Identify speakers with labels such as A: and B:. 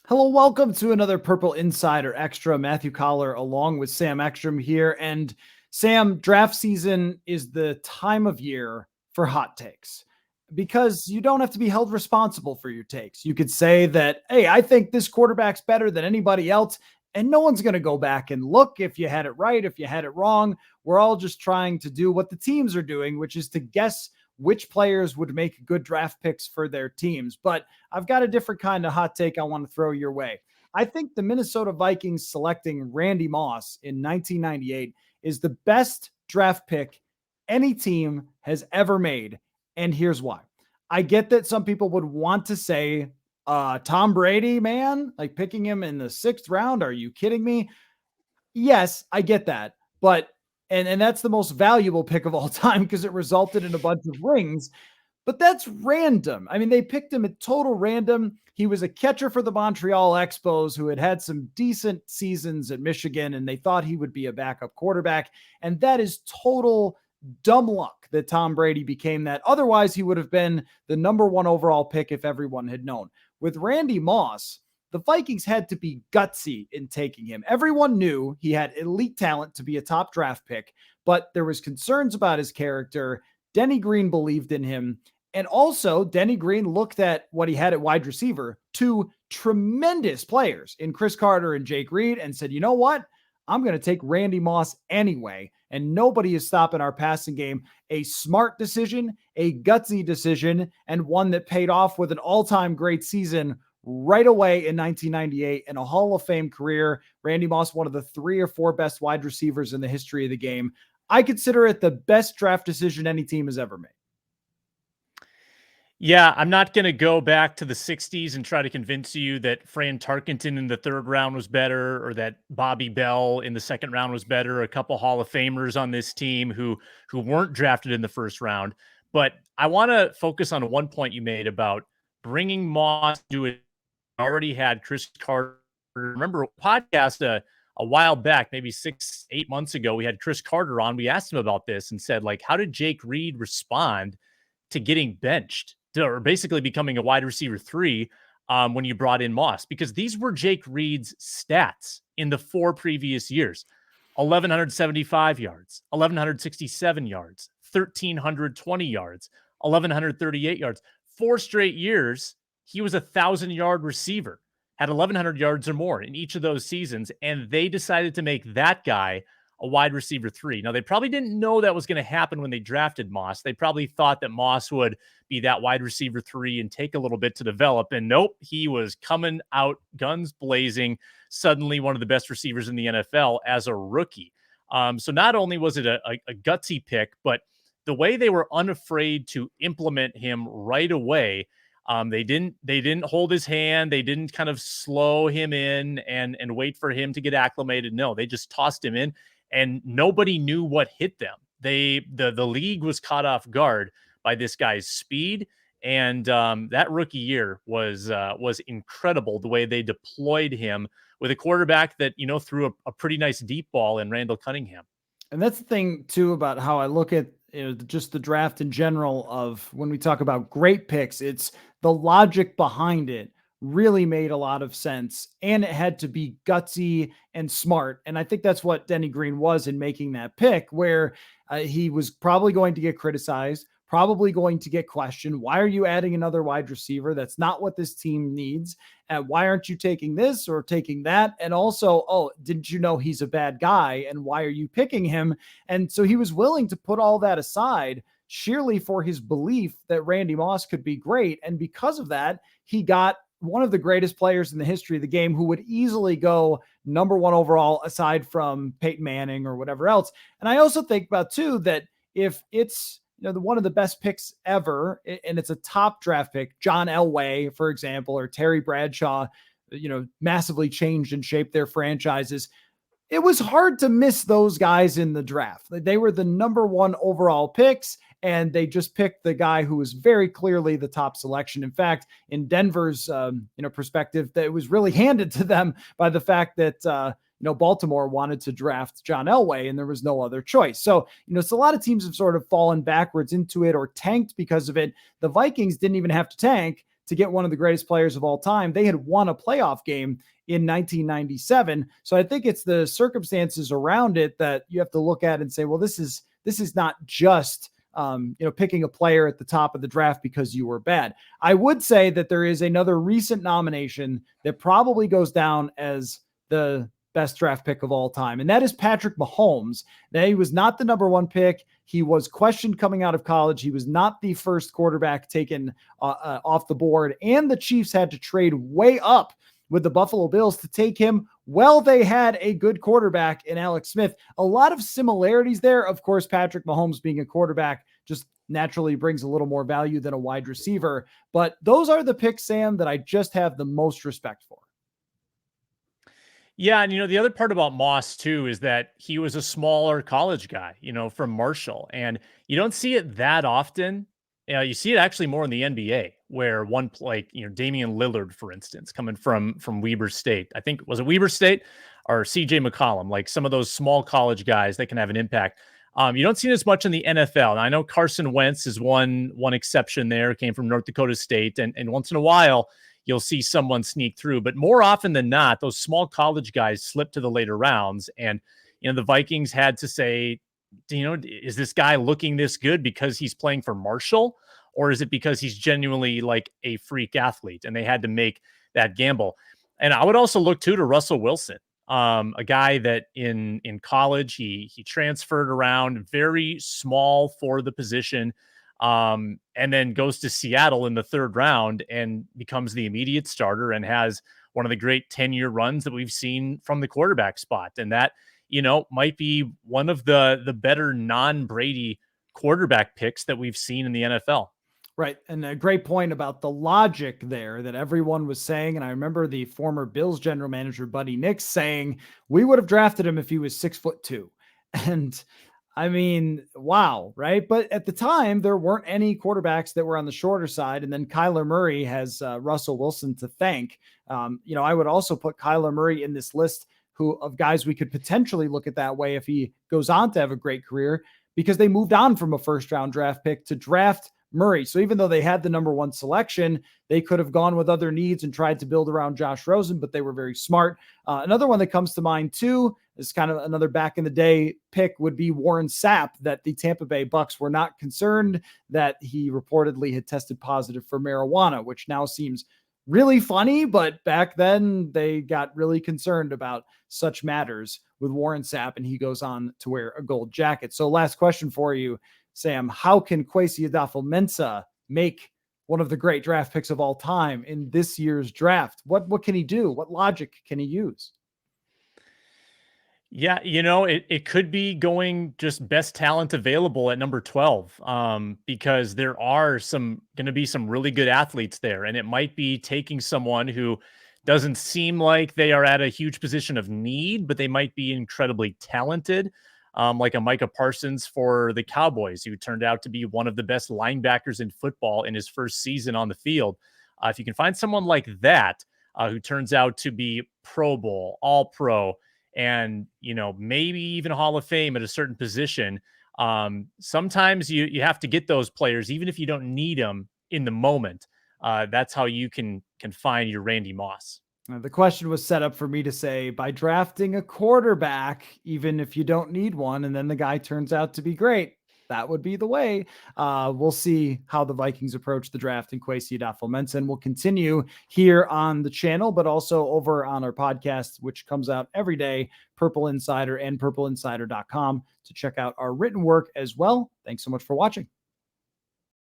A: Hello, welcome to another Purple Insider Extra. Matthew Coller along with Sam Ekstrom here. And Sam, draft season is the time of year for hot takes because you don't have to be held responsible for your takes. You could say that, hey, I think this quarterback's better than anybody else. And no one's going to go back and look if you had it right, if you had it wrong. We're all just trying to do what the teams are doing, which is to guess which players would make good draft picks for their teams. But I've got a different kind of hot take I want to throw your way. I think the Minnesota Vikings selecting Randy Moss in 1998 is the best draft pick any team has ever made. And here's why. I get that some people would want to say, Tom Brady, man, like picking him in the sixth round. Are you kidding me? Yes, I get that. But and that's the most valuable pick of all time because it resulted in a bunch of rings. But that's random. I mean, they picked him at total random. He was a catcher for the Montreal Expos who had had some decent seasons at Michigan, and they thought he would be a backup quarterback. And that is total dumb luck that Tom Brady became that. Otherwise, he would have been the number one overall pick if everyone had known. With Randy Moss, the Vikings had to be gutsy in taking him. Everyone knew he had elite talent to be a top draft pick, but there was concerns about his character. Denny Green believed in him. And also, Denny Green looked at what he had at wide receiver, two tremendous players in Chris Carter and Jake Reed, and said, you know what? I'm going to take Randy Moss anyway. And nobody is stopping our passing game. A smart decision, a gutsy decision, and one that paid off with an all-time great season right away in 1998 and a Hall of Fame career. Randy Moss, one of the 3 or 4 best wide receivers in the history of the game. I consider it the best draft decision any team has ever made.
B: Yeah, I'm not going to go back to the 60s and try to convince you that Fran Tarkenton in the 3rd round was better or that Bobby Bell in the 2nd round was better. A couple Hall of Famers on this team who weren't drafted in the 1st round. But I want to focus on one point you made about bringing Moss to it. Already had Chris Carter. Remember a podcast a while back, maybe 6-8 months ago, we had Chris Carter on. We asked him about this and said, like, how did Jake Reed respond to getting benched or basically becoming a wide receiver 3 when you brought in Moss? Because these were Jake Reed's stats in the 4 previous years: 1,175 yards, 1,167 yards, 1,320 yards, 1,138 yards. 4 straight years, he was 1,000-yard receiver, had 1,100 yards or more in each of those seasons, and they decided to make that guy a wide receiver 3. Now, they probably didn't know that was going to happen when they drafted Moss. They probably thought that Moss would be that wide receiver 3 and take a little bit to develop. And nope, he was coming out guns blazing, suddenly one of the best receivers in the NFL as a rookie. So not only was it a gutsy pick, but the way they were unafraid to implement him right away. They didn't hold his hand. They didn't kind of slow him in and wait for him to get acclimated. No, they just tossed him in, and nobody knew what hit them. The league was caught off guard by this guy's speed, and that rookie year was incredible. The way they deployed him with a quarterback that threw a pretty nice deep ball in Randall Cunningham.
A: And that's the thing too about how I look at just the draft in general. Of when we talk about great picks, it's the logic behind it really made a lot of sense, and it had to be gutsy and smart. And I think that's what Denny Green was in making that pick, where he was probably going to get criticized, probably going to get questioned. Why are you adding another wide receiver? That's not what this team needs. Why aren't you taking this or taking that? And also, oh, didn't you know he's a bad guy? And why are you picking him? And so he was willing to put all that aside sheerly for his belief that Randy Moss could be great. And because of that, he got one of the greatest players in the history of the game who would easily go number 1 overall aside from Peyton Manning or whatever else. And I also think about too, that if it's, one of the best picks ever, and it's a top draft pick, John Elway, for example, or Terry Bradshaw, massively changed and shaped their franchises. It was hard to miss those guys in the draft. They were the number 1 overall picks, and they just picked the guy who was very clearly the top selection. In fact, in Denver's perspective, that it was really handed to them by the fact that Baltimore wanted to draft John Elway and there was no other choice. So, so a lot of teams have sort of fallen backwards into it or tanked because of it. The Vikings didn't even have to tank to get one of the greatest players of all time. They had won a playoff game in 1997. So I think it's the circumstances around it that you have to look at and say, well, this is not just picking a player at the top of the draft because you were bad. I would say that there is another recent nomination that probably goes down as the best draft pick of all time, and that is Patrick Mahomes. Now, he was not the number one pick. He was questioned coming out of college. He was not the first quarterback taken off the board, and the Chiefs had to trade way up with the Buffalo Bills to take him. Well, they had a good quarterback in Alex Smith. A lot of similarities there. Of course, Patrick Mahomes being a quarterback just naturally brings a little more value than a wide receiver. But those are the picks, Sam, that I just have the most respect for.
B: Yeah, and the other part about Moss too is that he was a smaller college guy, from Marshall, and you don't see it that often. You see it actually more in the NBA, where one like Damian Lillard, for instance, coming from Weber State. I think was it Weber State or CJ McCollum, like some of those small college guys that can have an impact. You don't see it as much in the NFL. Now, I know Carson Wentz is one exception there, came from North Dakota State, and once in a while you'll see someone sneak through. But more often than not, those small college guys slip to the later rounds. And, the Vikings had to say, is this guy looking this good because he's playing for Marshall? Or is it because he's genuinely like a freak athlete? And they had to make that gamble. And I would also look too to Russell Wilson, a guy that in college, he transferred around, very small for the position. And then goes to Seattle in the third round and becomes the immediate starter and has one of the great 10-year runs that we've seen from the quarterback spot. And that, might be one of the better non-Brady quarterback picks that we've seen in the NFL.
A: Right. And a great point about the logic there that everyone was saying. And I remember the former Bills general manager, Buddy Nix, saying, we would have drafted him if he was 6'2". And I mean, wow, right? But at the time, there weren't any quarterbacks that were on the shorter side. And then Kyler Murray has Russell Wilson to thank. I would also put Kyler Murray in this list of guys we could potentially look at that way if he goes on to have a great career, because they moved on from a first-round draft pick to draft Murray. So even though they had the number one selection, they could have gone with other needs and tried to build around Josh Rosen, but they were very smart. Another one that comes to mind too is kind of another back in the day pick would be Warren Sapp, that the Tampa Bay Bucks were not concerned that he reportedly had tested positive for marijuana, which now seems really funny, but back then they got really concerned about such matters with Warren Sapp, and he goes on to wear a gold jacket. So last question for you, Sam, how can Kwesi Adolfo-Mensah make one of the great draft picks of all time in this year's draft? What can he do? What logic can he use?
B: Yeah, it could be going just best talent available at number 12, because there are going to be some really good athletes there. And it might be taking someone who doesn't seem like they are at a huge position of need, but they might be incredibly talented, like a Micah Parsons for the Cowboys, who turned out to be one of the best linebackers in football in his first season on the field. If you can find someone like that, who turns out to be Pro Bowl, All Pro, and maybe even Hall of Fame at a certain position, sometimes you have to get those players even if you don't need them in the moment. That's how you can find your Randy Moss.
A: The question was set up for me to say, by drafting a quarterback, even if you don't need one, and then the guy turns out to be great, that would be the way. We'll see how the Vikings approach the draft in Kwesi Adolfo-Mensah. We'll continue here on the channel, but also over on our podcast, which comes out every day, Purple Insider and purpleinsider.com, to check out our written work as well. Thanks so much for watching.